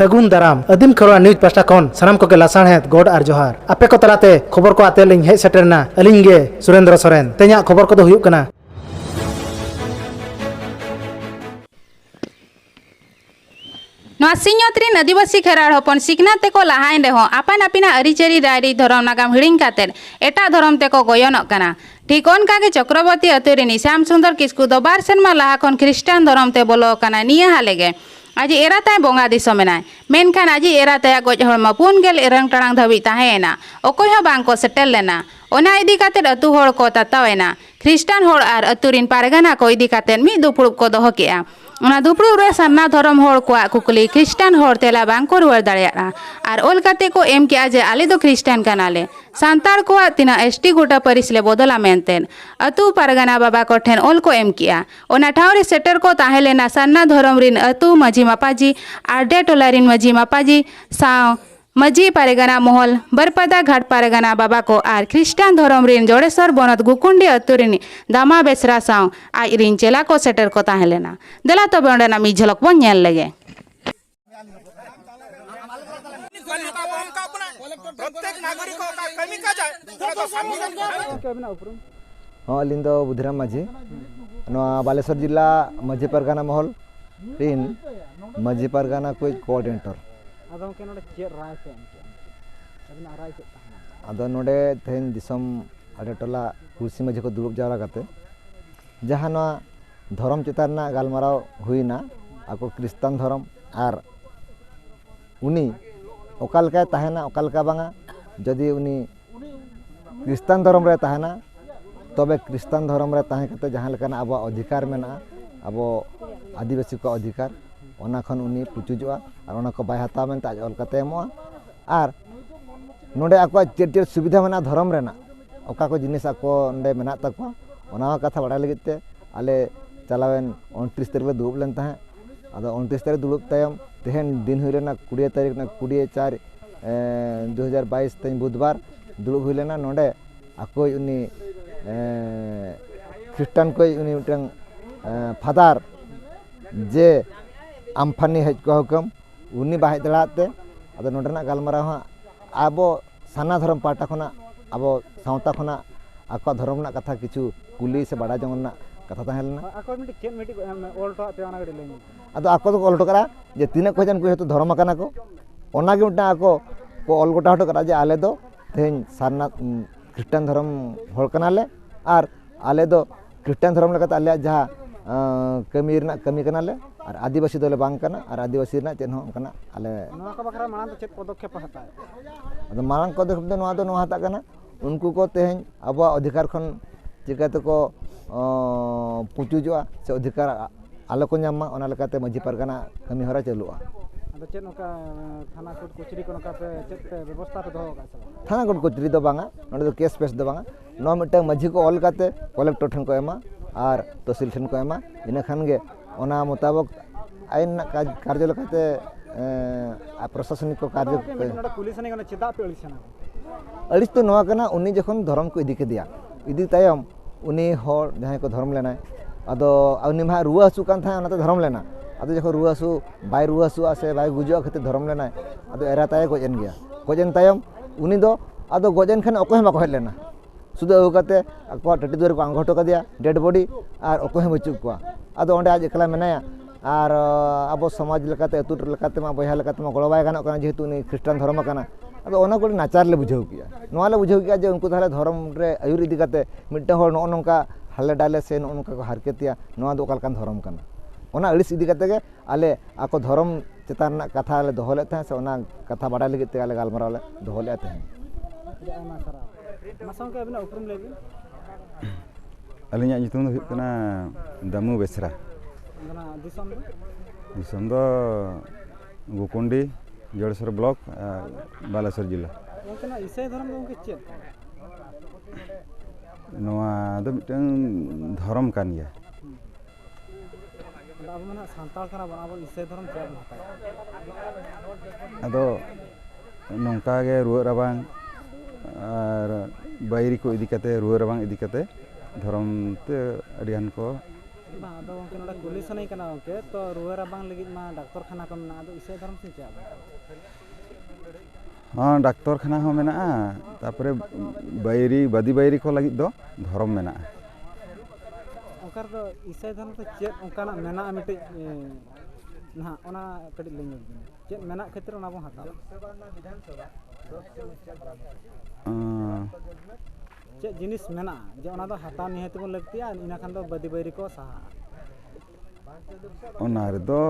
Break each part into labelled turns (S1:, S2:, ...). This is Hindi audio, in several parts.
S1: सगुन दाराम अदीम खरवा न्यूज पास्टा खन सानाम को लासाणहेद गोड आर जोहार आपे को तलाते खबर को आते लिंग हे सेटरना अलिंग गे सुरेंद्र सोरेन ते냐 खबर को दो हुयुक कना
S2: सिंहत्रीन आदिवासी खेराड़ हपन सिखना तेको लहाइन रेहो आपान आपिना अरिचेरी रायरी धरम नागाम हिड़िंग कातेर एटा धरम तेको गोयनक कना ठीक ओनकागे चक्रवर्ती अतुरिनी श्याम सुंदर किस्कु दो बार सेनमा लाहा खन ख्रिस्टान धरम ते बोलो कना निया हालेगे आज एराताय बोंगा दिसो मेनाय मेनखान आज एराताय गोज हड़मा 4 गेल एरंग टाणांग धाबी ताहेना ओकोय हो बांग को सेटेल लेना ओना इदी कातेर अतु हड़ को तातावेना ख्रिस्टान हड़ आर अतुरिन पारगाना को इदी कातेर मी दुपुड़ुब को दोहो केआ ओना दुपुड़ुब रे सान्ना धरम हड़ को कुकली ख्रिस्टान हड़ तेला बांग को रुवाड़ दाड़ेयाना आर ओल काते को एम केआ जे आले दो ख्रिस्टान कनाले सांताड़ को तिना एसटी गोटा परिस ले बदला मेनतेन अतु पारगाना बाबा को ठेन ओल को एम केआ ओना ठावरे सेटर को ताहेलेना सान्ना धरम रिन अतु मजी मापाजी आरडे टोलारिन मजी मापाजी साव मजी पारगाना मोहल बरपदा घाट पारगाना बाबा को आर ख्रिस्टान धरम रिन जोड़ेसर बनत गुकुंडी अतुरिनी दामा बेसरा साव आज रिन चेला को सेटर को ताहेलेना देला तबे ओंडेना मी झलक बन नेल लेगे
S3: अलिंग दो बुधिराम माझी बालेश्वर जिला मजी पारगाना महल रिन मजी पारगाना को कोऑर्डिनेटर आदो नोडे तेहन दिसम आडे टोला कुर्सी मजी को दुरुब जावरा काते जहां धर्म चितान ना गालमाराव हुईना आको क्रिस्तान धर्म आर उनी ओकालका ताहेना ओकालका बांगा जदि उनी क्रिस्तान धर्म रे ताहेना तबे क्रिस्तान धर्म रे ताहे कते जहां लेकाना अब अधिकार मेना अब आदिवासी को अधिकार ओना खन उनी पुचुजुआ और ओना को बाय हता मेन ताज ऑल कते एमोआ आर नोडे आको चेट चेट सुविधा मेना धर्म रेना ओका को जिनिस आको नोडे मेना तकवा ओना कथा बड़ा लगिते आले चलावेन 29 तारीख दुब लेन ताहे आदो 29 तारीख दुब तायम तेहन दिन हुई लेना 20 तारीख ना 20/4 2022 तेन बुधवार दुब हुई लेना नोडे आको उनी ख्रिस्टान को उनी मिटंग फादर जे आमफानी हेज को हुकम उनी बाहे दलाते आदो नोडना गालमारा आबो साना धर्म पाटा खना आबो सावता खना आको धर्म ना कथा किछु कुली से बड़ा जंगना कथा ताहेलना
S1: आको मिटि केन मिटि ओल्टो पे ओना गडि लेनी
S3: आदो आको तो ओल्टो करा जे तिना को जन को हेतु धर्म कना को ओना गे मिटा आको को ओल गोटा हटो करा जे आले दो तेन साना ख्रिस्टान धर्म होल कनाले आर आले दो ख्रिस्टान धर्म लगा आले जहा कमी रना कमी कनाले और आदिवासी दोले बांग कना और आदिवासी रना चेन हो कना आले
S1: नोआ को बखरा मानन चेत पदक्षेप हताय
S3: अदो मानन को देखब नोआ दो नोआ हता कना उनको को तेहन अब अधिकार खन चिकाते को पुचुजुआ से अधिकार आलो को नामा ओना लेकाते मजी पारगाना कमी हरा चलुआ
S1: अदो चेत नोका थाना कोर्ट कचरी को नोका पे चेत व्यवस्था पे दो का
S3: थाना कोर्ट कचरी दो बांगा नोडे दो केस पेस दो बांगा नो मिटे मजी को ऑल काते कलेक्टर ठन को एमा और तहसील ठन को एमा इना खान गे ओना मुताबिक आइन कार्य लेकाते प्रशासनिक को कार्य
S1: पुलिस ने गना चिदा पे अलिसना
S3: अलिस तो नोआ कना उनी जखन धर्म को इदी के दिया इदी तायम उनी हर जहां को धर्म लेना आदो उनी मा रुआ हसु कान था ओनाते धर्म लेना आदो जखन रुआ हसु बाय रुआ हसु आसे बाय गुजुआ खते धर्म लेना आदो एरा ताय गोजन गया गोजन तायम उनी दो आदो गोजन खन ओको हेमा को लेना सुदो होकते अको टटी दुर को अंगठो का दिया डेड बॉडी और ओको हे बचु को आदो ओंडे आज एकला मेनाया और अब समाज लेकाते अतु लेकाते मा बयहा लेकाते मा गळबाय गानो kana जेहेतु उनी ख्रिस्टान धर्म kana अब ओना को नाचार ले बुझाव किया नोआ ले बुझाव किया जे उनको थाले धर्म रे आयुर इदी काते मिट्टे होर नो नोंका हाले डाले से नो नोंका को हारकेतिया नोआ दो कालकान धर्म kana ओना अलिस इदी काते के आले आको धर्म चेतान ना कथा ले दोहले थे से ओना कथा बड़ा लगे ते आले गालमारा ले दोहले थे
S1: मासों के बिना उपरम लेबी
S4: अलिnya nyutung do kana Damu Besra
S1: गना
S4: दिसम दो गुकुंडी जोड़ेसर ब्लॉक बालेश्वर जिला
S1: ओकना ईसाई धर्म दो के चेत
S4: नोआ दो मिटन धर्म कान गया
S1: अब मना सांताल करा बनाबो ईसाई धर्म चेत हता
S4: अदो नोंका गे रुआ राबांग और बायरी को इदी कते रुआ राबांग इदी कते धर्म ते अडियान को
S5: bang ado mungkin udah kulis sana ikan oke to ruwer abang lagi mah dokter khana ko mena ado isai dharam sin cak
S4: हाँ डाक्तर खाना हो मेना तापरे बायरी बादी बायरी को लगी दो धर्म मेना
S5: ओकर दो isai dharam to chet onka na mena mite nah ona kadi lengi chet mena khetre ona bang hataw chet jinis mena je ona do hataw nihati bon lagtiya ina khan do badi bairi ko saha
S4: ओनार दो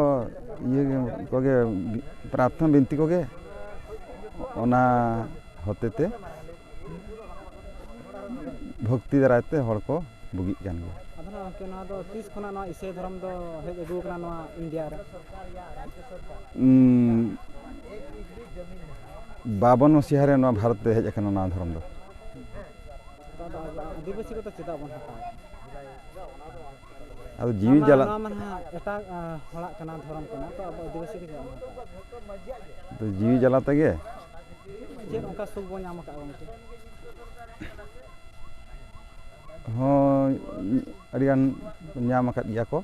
S4: ये कोगे प्रार्थना बिनती कोगे ओना होते ते भक्ति दराते हड़ को बुगी जान गया
S5: adana ke na do tis khona na isai dharam do hej agu kana na india re
S4: बावन मसीहा रे नवा भारत हेज अकन ना धर्म दो
S5: आदिवासी को तो चेदा बन हताव
S4: आदो जीवी जला
S5: ना मन एटा हला kana dharam kana to abo आदिवासी के जाम
S4: तो जीवी जला तगे
S5: je onka sub bo nyam ka onke
S4: हाँ अड़ियान ᱧᱟᱢ ᱟᱠᱟᱫ ᱜᱮᱭᱟ ᱠᱚ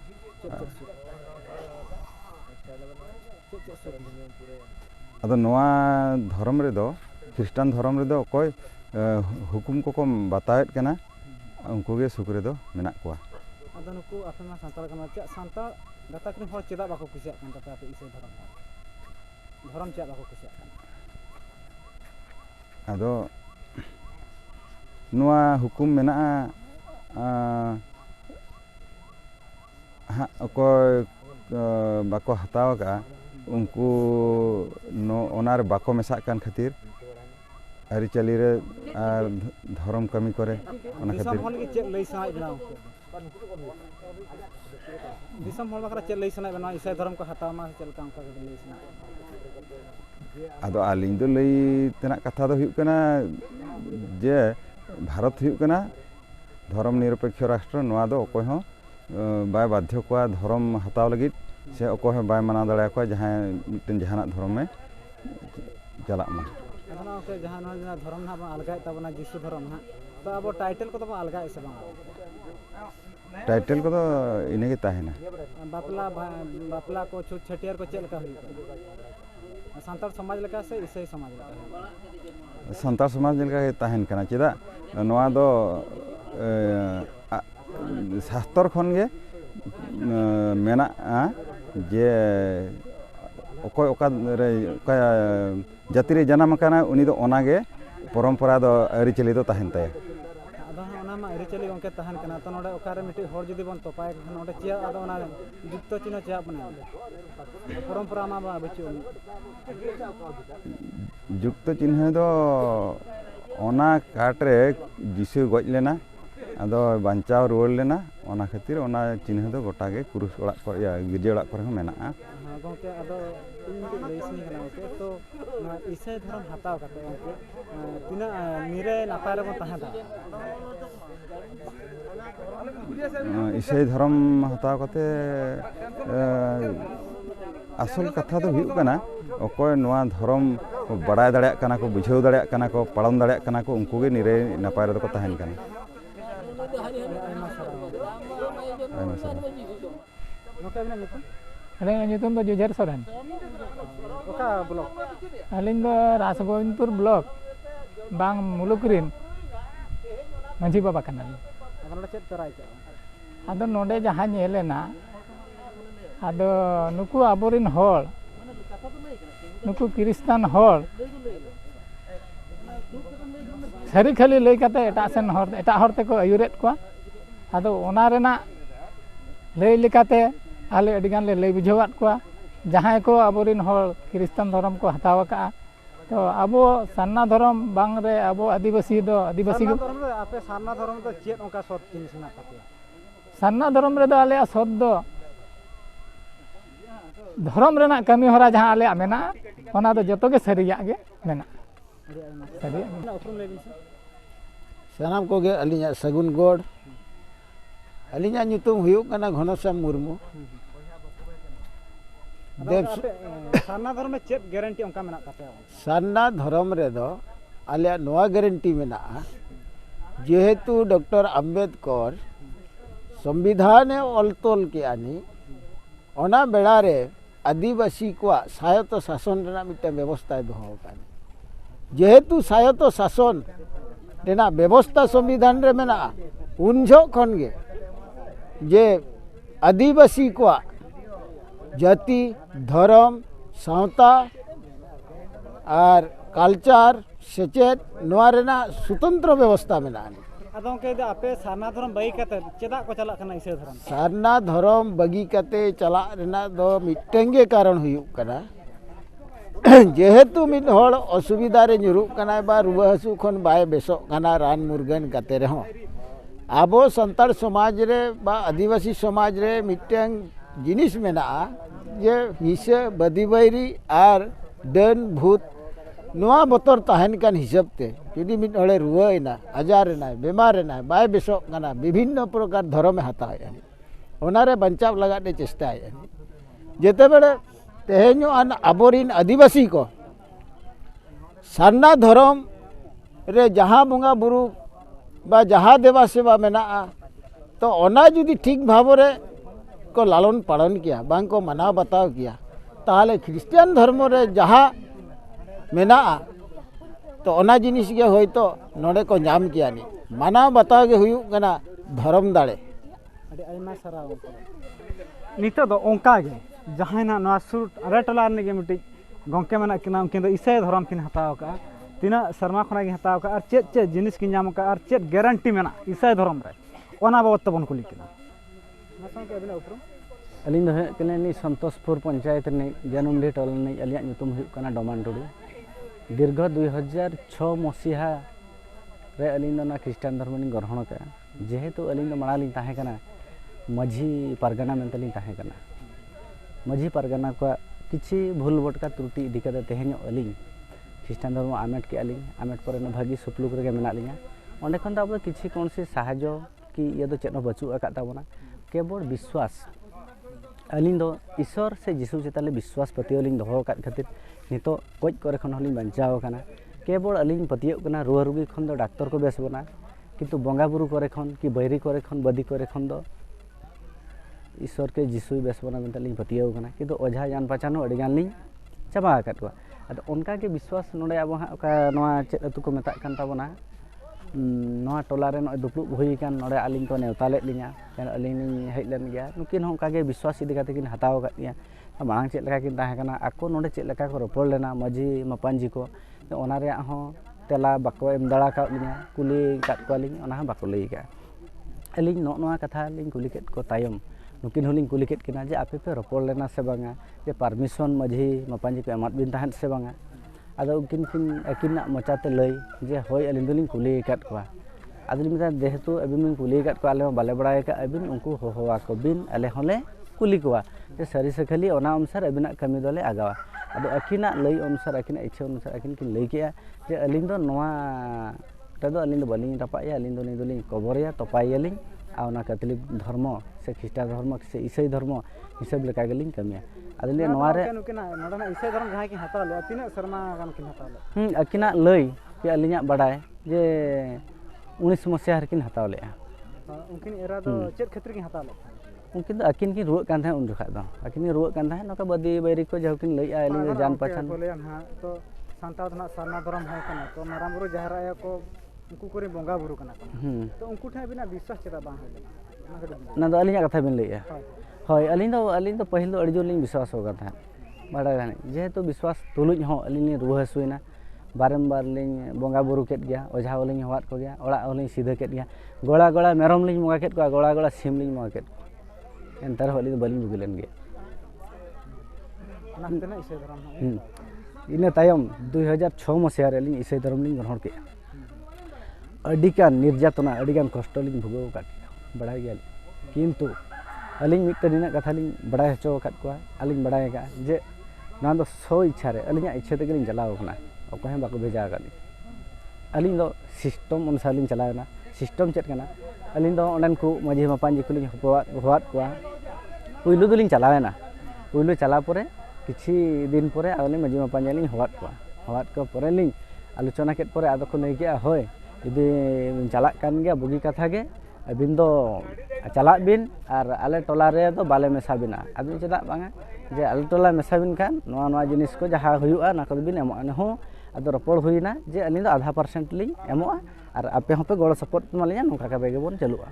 S4: ᱟᱫᱚ ᱱᱚᱣᱟ ᱫᱷᱚᱨᱚᱢ ᱨᱮᱫᱚ ᱠᱷᱨᱤᱥᱴᱟᱱ ᱫᱷᱚᱨᱚᱢ ᱨᱮᱫᱚ ᱚᱠᱚᱭ ᱦᱩᱠᱩᱢ ᱠᱚᱠᱚ ᱵᱟᱛᱟᱣᱮᱫ ᱠᱟᱱᱟ ᱩᱱᱠᱩ ᱜᱮ ᱥᱩᱠ ᱨᱮᱫᱚ ᱢᱮᱱᱟᱜ ᱠᱚᱣᱟ
S5: ᱟᱫᱚ ᱱᱩᱠᱩ ᱟᱯᱮ ᱢᱟ ᱥᱟᱱᱛᱟᱲ ᱠᱟᱱᱟ ᱪᱮᱫ ᱥᱟᱱᱛᱟᱲ ᱜᱟᱛᱟᱠ ᱨᱮᱱ ᱦᱚᱲ ᱪᱮᱫᱟᱜ ᱵᱟᱠᱚ ᱠᱩᱥᱤᱭᱟᱜ ᱠᱟᱱ ᱛᱟᱯᱮ ᱟᱯᱮ ᱤᱥᱟᱹᱭ ᱫᱷᱚᱨᱚᱢ ᱪᱮᱫᱟᱜ ᱵᱟᱠᱚ ᱠᱩᱥᱤᱭᱟᱜ ᱠᱟᱱᱟ
S4: ᱟᱫᱚ ᱱᱚᱣᱟ ᱦᱩᱠᱩᱢ ᱢᱮᱱᱟᱜᱼᱟ ᱚᱠᱚᱭ ᱵᱟᱠᱚ ᱦᱟᱛᱟᱣ ᱟᱠᱟᱜᱼᱟ उनको ओनार बाको मेसाक कान खातिर आरिचाली रे आर धर्म कमी करे ओना खातिर
S5: दिसम हल के चेक लई सनाय बनाओ दिसम हल बखरा चेक लई सनाय बनाओ ईसाई धर्म को हताव मा चल काम का लई सनाय
S4: आदो आलिंग दो लई तना कथा दो हुयु कना जे भारत हुयु कना धर्म निरपेक्ष राष्ट्र नोआ दो अकोय हो बाय बाध्य कोआ धर्म हताव लगी से अकोय बाय मना दाड़ा को जहां मिटन जहाना धर्म में चला मा
S5: अदना के जहां ना धर्म ना अलगाय तबना जिसु धर्म ना तो अब टाइटल को तो अलगाय से बा
S4: टाइटल को तो इने के ताहेना
S5: बापला को छुट छटियार को चल का हुई संतार समाज लगा से ईसाई समाज लगा
S4: संतार समाज लगा ताहेन कना चेदा नोआ दो शास्त्र खन गे मेना जे अकोय ओका रे ओका जाति रे जन्म काना उनी दो ओनागे परंपरा दो अरिचली दो ताहेन ताय
S5: अदो ओना मा अरिचली ओंके ताहेन कना तो नोडे ओकारे मिटि होर जदी बन तोपाय खन नोडे चिया अदो ओना जुक्त चिन्ह चिया बना परंपरा मा बा बचो
S4: जुक्त चिन्ह दो ओना काट रे जिसु गज लेना आदो बांचाव रुवाड़ लेना ओना खातिर ओना चिन्ह दो गोटा गे कुरुस ओड़ा को या गिरजे ओड़ा करे मेना
S5: गोंके अदो इन मिटि लईसनी कना ओके तो ईसाई धर्म हताव काते ओके तिना निरे नापाय रे बन ताहेदा
S4: ईसाई धर्म हताव काते असल कथा दो हुयु कना अकोय नोआ धर्म बड़ाय दाड़िया कना को बुझाव दाड़िया कना को पालन दाड़िया कना को उनको गे निरे नापाय रे को ताहेन कना
S6: Aling nyutum do Jujar Soren.
S5: ओका block
S6: Aling do Rasagopinpur blok. Bang Mulukrin. Manji Baba kanal.
S5: अदन चेक कराय के
S6: Ado node jahan nyelena. Ado nuku aborin hol. Nuku Kristan hol. Sari khali lei kate eta sen hor eta hor te ko ayuret ko. Ado ona rena lei lekate आले अडिगान ले लई बुझावत को जहां को अबोरिन हर क्रिस्तान धर्म को हताव का तो अबो सन्ना धर्म बांग रे अबो आदिवासी दो आदिवासी
S5: धर्म रे आपे सान्ना धर्म तो चेक ओका सत जिनिस ना ताके
S6: सन्ना धर्म रे दो आले सद दो धर्म रेना कमी हरा जहां आले मेना ओना दो जतो के सरिया गे मेना सरिया
S5: उपरुम लेबिन से
S7: सानाम को गे अलिया सगुन गोड़ अलिया nyutum huyuk kana Ghanshyam Murmu
S5: सान्ना धर्म में चेक गारंटी ओंका मेना ताके
S7: सान्ना धर्म रे दो आले नोआ गारंटी मेना जेहेतु डॉक्टर अम्बेडकर संविधाने ऑल तोल के आनी ओना बेड़ा रे आदिवासी को स्वायत्त शासन रेना मिटे व्यवस्था दोहो कानी जेहेतु स्वायत्त शासन रेना व्यवस्था संविधान रे मेना उन झोक खन गे जे आदिवासी को जाति धर्म सावता और कल्चर सेचेत नोआ रेना स्वतंत्र व्यवस्था मेना
S5: आदो के आपे सारना धर्म बगी कते चेदा को चला कना ईसाई धर्म
S7: सारना धर्म बगी कते चला रेना दो मिटेंगे कारण हुयुक कना जेहेतु मिद हड़ असुविधा रे nyuruk कना बा रुवा हसु खन बाय बेसोक कना रान मुरगन कते रहो आबो संताल समाज रे बा आदिवासी समाज रे मिटेंग जिनिस मेना जे हिसे बदीबैरी और डन भूत नोआ बतर तहन कान हिसाब ते जुदी मिद हड़े रुवायना आजारना बेमारना बाय बेसोक कना विभिन्न प्रकार धर्म हताय ओनारे बंचाव लगाते चेष्टाय जेते बेले तेहेño आन आबोरिन आदिवासी को सारना धर्म रे जहाँ बंगा बुरु बा जहाँ देवा सेवा मेना तो ओना जुदी ठीक भाव रे को लालन पालन किया बांग को मनाव बताव किया ताहले ख्रिस्टियान धर्म रे जहाँ मेना तो ओना जिनिस गे होय तो नोडे को नाम किया नि मनाव बताव गे हुयु कना धर्म दाड़े
S5: अड़ी आयमा सराव नितो दो ओंका गे जहाँ ना सुर अरे टोला ने मिट्टी गंके मेना किना उनकिन दो ईसाई धर्म किन हताव का तीना शर्मा खना गे हताव का और चेत चेत जिनिस किन नाम का और चेत गारंटी मेना ईसाई धर्म रे ओना बाबत तबन कुली किना मसन के अबिना उपरो
S8: अलिंग दो कने संतोषपुर पंचायत ने जन्मडी टोल ने अलिया ᱧᱩᱛᱩᱢ हुई कना डोमान टुडू दीर्घ 2006 मसीहा रे अलिंग ना ख्रिस्टान धर्म नि ग्रहण का जेहेतु अलिंग माली ताहे कना माझी पारगना मेंतली ताहे कना माझी पारगना को किसी भूल भटका त्रुटि इदी कते तेहेñ अलिंग ख्रिस्टान धर्म आमेट के अलिंग आमेट पर भागी सुपलुक रे मेना लिया ओंडे खन अब किसी कौन से साहाय्य कि ये तो चेनो बचू अका ताबोना केवल विश्वास अलिंग दो ईश्वर से जीसु चेताले विश्वास पतियोलिंग दोहो काट खातिर नितो कोज करे खन हलिंग बंचाव कना केवल अलिंग पतियो कना रुआ रुगी खन दो डाक्टर को बेस बना किंतु बंगा बुरु करे खन कि बैरी करे खन बदी करे खन दो ईश्वर के जीसु बेस बना मेंतलिंग पतियो कना किंतु ओझा जान पहचानो अड़ी गान लिंग चाबा आकात को अद उनका के विश्वास नोडे अब हा ओका नोआ चेत अतु को मेता कान ताबोना नोआ टोला रे नोय दुपलुक हुई कान नोडे अलिंग को नेवता लेत लिंगा कान अलिंग नि हेज लेन गया नुकिन होंका के विश्वास इदी काते किन हताव कात गया मांग चेत लका किन ताहे कना आको नोडे चेत लका को रोपड़ लेना माझी मपांजी को ओना रे हो तेला बाको एम दाड़ा का लिंगा कुली काट को लिंग ओना बाको लई का अलिंग नोआ कथा लिंग कुली केत को तायम नुकिन होलिंग कुली केत किना जे आपे पे रोपड़ लेना से बांगा जे परमिशन माझी मपांजी को एमात बिन ताहन से बांगा आदो उनकिन किन अकिना मचाते लई जे होय अलिंग दोलिंग कुली काट को आदलिंग मिता जेहेतु अबिन कुली काट को आले बाले बड़ाय का अबिन उनको होवा को बिन आले होले कुली को जे सरी से खाली ओना अनुसार अबिना कमी दोले आगावा आदो अकिना लई अनुसार अकिना इच्छा अनुसार अकिन किन लई केया जे अलिंग दो नोआ तदो अलिंग दो बलिंग तपाया अलिंग दो नि दोलिंग कबरिया तपायलिंग आउना कैथोलिक धर्म से ख्रिस्टान धर्म से ईसाई धर्म हिसाब लेका गेलिंग कमिया आदले नोआ रे
S5: नुकिना नोडना ईसाई धर्म जहां कि हता ले तिना शर्मा गान किन हता ले
S8: अकिना लई कि अलिंगा बडाय जे 19 मसीहा किन हताव ले
S5: उनकिन एरा दो चेत खतिर कि हता ले
S8: उनकिन अकिन की रुआ कान था उन जखा दो अकिन रुआ कान था नका बदी बैरी को जहकिन लई आइलिंग जान पहचान
S5: बोले हां तो सांताव धना सारना धर्म है कना तो माराम बुरु जहराया को उनको करे बंगा बुरु कना तो उनको ठे बिना विश्वास चेता बांग है
S8: ना दो अलिंगा कथा बिन लई होय अलिंग दो पहिल दो अड़िजो लिंग विश्वास होगा था बड़ा गाने जेहेतु विश्वास तुलुज हो अलिंग रुआ हसुइना बारंबार लिंग बंगा बुरु केत गया ओझा लिंग हवात को गया ओड़ा लिंग सीधा केत गया गोड़ा गोड़ा मेरम लिंग मंगा केत को गोड़ा गोड़ा सिम लिंग मंगा केत एंतर होली तो बलिंग बुगिलेन गया
S5: नातेना ईसाई धर्म
S8: इना तायम 2006 मसीहा रे लिंग ईसाई धर्म लिंग ग्रहण के अडिकान निर्यातना अडिकान कष्ट लिंग भोगो काट बड़ाय गया किंतु अलिंग मिट्टे दिना कथा लिंग बड़ाय हचो काट को अलिंग बड़ाय का जे ना दो सो इच्छा रे अलिंग इच्छा ते लिंग चलाव कना ओको हम बाको भेजा का अलिंग दो सिस्टम अनुसार लिंग चलावना सिस्टम चेत कना अलिंग दो ओंडन को माझी मापांजी को लिंग होवात को पुइलु दोलिंग चलावेना पुइलु चला परे किछि दिन परे अलिंग माझी मापांजी लिंग होवात को परे लिंग आलोचना केत परे आदो को नै गया होय यदि चला कान गया बुगी कथा गे ᱟᱹᱵᱤᱱ ᱫᱚ ᱪᱟᱞᱟᱜ ᱵᱤᱱ ᱟᱨ ᱟᱞᱮ ᱴᱚᱞᱟ ᱨᱮ ᱫᱚ ᱵᱟᱞᱮ ᱢᱮᱥᱟ ᱵᱤᱱᱟ ᱟᱫᱚ ᱪᱮᱫᱟᱜ ᱵᱟᱝᱟ ᱡᱮ ᱟᱞᱮ ᱴᱚᱞᱟ ᱢᱮᱥᱟ ᱵᱤᱱ ᱠᱷᱟᱱ ᱱᱚᱣᱟ ᱡᱤᱱᱤᱥ ᱠᱚ ᱡᱟᱦᱟᱸ ᱦᱩᱭᱩᱜᱼᱟ ᱚᱱᱟ ᱠᱚᱫᱚ ᱵᱤᱱ ᱮᱢᱚᱜᱼᱟ ᱦᱚᱸ ᱟᱫᱚ ᱨᱚᱯᱚᱲ ᱦᱩᱭᱱᱟ ᱡᱮ ᱟᱹᱞᱤᱧ ᱫᱚ 0.5% ᱞᱤᱧ ᱮᱢᱚᱜᱼᱟ ᱟᱨ ᱟᱯᱮ ᱦᱚᱸᱯᱮ ᱜᱚᱲᱚ ᱥᱚᱯᱚᱦᱚᱫ ᱮᱢᱟᱞᱤᱧᱟ ᱱᱚᱝᱠᱟ ᱠᱟᱛᱮ ᱜᱮᱵᱚᱱ ᱪᱟᱹᱞᱩᱜᱼᱟ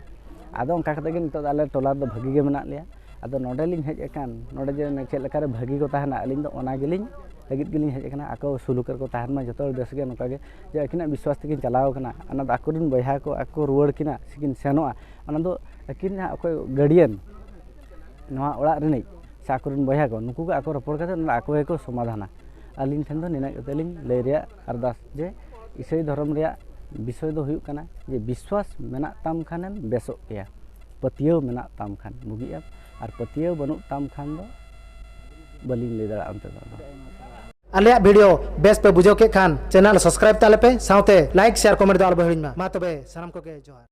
S8: ᱟᱫᱚ ᱚᱱᱠᱟ ᱠᱟᱛᱮ ᱜᱮ ᱱᱤᱛᱚᱜ ᱫᱚ ᱟᱞᱮ ᱴᱚᱞᱟ ᱨᱮᱫᱚ ᱵᱷᱟᱹᱜᱤ ᱜᱮ ᱢᱮᱱᱟᱜ ᱞᱮᱭᱟ ᱟᱫᱚ ᱱᱚᱰᱮ ᱞᱤᱧ ᱦᱮᱡ ᱟᱠᱟᱱ ᱱᱚᱰᱮ ᱡᱮ ᱪᱮᱫ ᱞᱮᱠᱟᱨᱮ ᱵᱷᱟᱹᱜᱤ ko ᱛᱟᱦᱮᱱᱟ ᱟᱹᱞᱤᱧ ᱫᱚ ᱚᱱᱟ ᱜᱮᱞᱤᱧ ᱞᱟᱹᱜᱤᱫ ᱜᱮᱞᱤᱧ ᱦᱮᱡ ᱟᱠᱟᱱᱟ ᱟᱠᱚ ᱥᱩᱞᱩᱠ ᱨᱮᱠᱚ ᱛᱟᱦᱮᱱ ᱢᱟ ᱡᱚᱛᱚ ᱦᱚᱲ ᱵᱮᱥ ᱜᱮ ᱱᱚᱝᱠᱟ ᱜᱮ ᱡᱮ ᱟᱹᱠᱤᱱᱟᱜ ᱵᱤᱥᱣᱟᱥ ᱛᱮᱠᱤᱱ ᱪᱟᱞᱟᱣ ᱟᱠᱟᱱᱟ ᱚᱱᱟ ᱫᱚ ᱟᱠᱚᱨᱮᱱ ᱵᱚᱭᱦᱟ ᱠᱚ ᱟᱠᱚ ᱨᱩᱣᱟᱹᱲ ᱠᱤᱱᱟ ᱥᱮᱠᱤᱱ ᱥᱮᱱᱚᱜᱼᱟ ᱚᱱᱟ ᱫᱚ ᱟᱹᱠᱤᱱ ᱡᱟᱦᱟᱸ ᱚᱠᱚᱭ ᱜᱟᱹᱰᱤᱭᱟᱱ ᱱᱚᱣᱟ ᱚᱲᱟᱜ ᱨᱤᱱᱤᱡ ᱥᱮ ᱟᱠᱚᱨᱮᱱ ᱵᱚᱭᱦᱟ ᱠᱚ ᱱᱩᱠᱩ ᱜᱮ ᱟᱠᱚ ᱨᱚᱯᱚᱲ ᱠᱟᱛᱮ ᱟᱠᱚ ᱜᱮᱠᱚ ᱥᱚᱢᱟᱫᱷᱟᱱᱟ ᱟᱹᱞᱤᱧ ᱴᱷᱮᱱ ᱫᱚ ᱱᱤᱱᱟᱹᱜ ᱠᱟᱛᱮ ᱞᱤᱧ ᱞᱟᱹᱭ ᱨᱮᱭᱟᱜ ᱟᱨᱫᱟᱥ ᱡᱮ ᱤᱥᱟᱹᱭ ᱫᱷᱚᱨᱚᱢ ᱨᱮᱭᱟᱜ ᱵᱤᱥᱚᱭ ᱫᱚ ᱦᱩᱭᱩᱜ ᱠᱟᱱᱟ ᱡᱮ ᱵᱤᱥᱣᱟᱥ ᱢᱮᱱᱟᱜ ᱛᱟᱢ ᱠᱷᱟᱱᱮᱢ ᱵᱮᱥᱚᱜ ᱜᱮᱭᱟ ᱯᱟᱹᱛᱭᱟᱹᱣ ᱢᱮᱱᱟᱜ ᱛᱟᱢ ᱠᱷᱟᱱ ᱵᱩᱜᱤᱜᱼᱟ ᱟᱨ ᱯᱟᱹᱛᱭᱟᱹᱣ ᱵᱟᱹᱱᱩᱜ ᱛᱟᱢ ᱠᱷᱟन ᱫᱚ ᱵᱟᱹᱞᱤᱧ ᱞᱟᱹᱭ ᱫᱟᱲᱮᱭᱟᱜᱼᱟ ᱚᱱᱛᱮ ᱫᱚ
S1: ᱟᱞᱮᱭᱟᱜ ᱵᱷᱤᱰᱤᱭᱳ ᱵᱮᱥ ᱯᱮ ᱵᱩᱡᱷᱟᱹᱣ ᱠᱮᱫ ᱠᱷᱟᱱ ᱪᱮᱱᱮᱞ ᱥᱟᱵᱥᱠᱨᱟइब ᱛᱟᱞᱮ ᱯᱮ ᱥᱟᱶᱛᱮ ᱞᱟइक शेयर कमेंट ᱫᱚ ᱟᱞᱚ ᱯᱮ ᱦᱤᱲᱤᱧ ᱢᱟ ᱛᱚᱵᱮ ᱥᱟᱱᱟᱢ ᱠᱚᱜᱮ ᱡᱚᱦᱟᱨ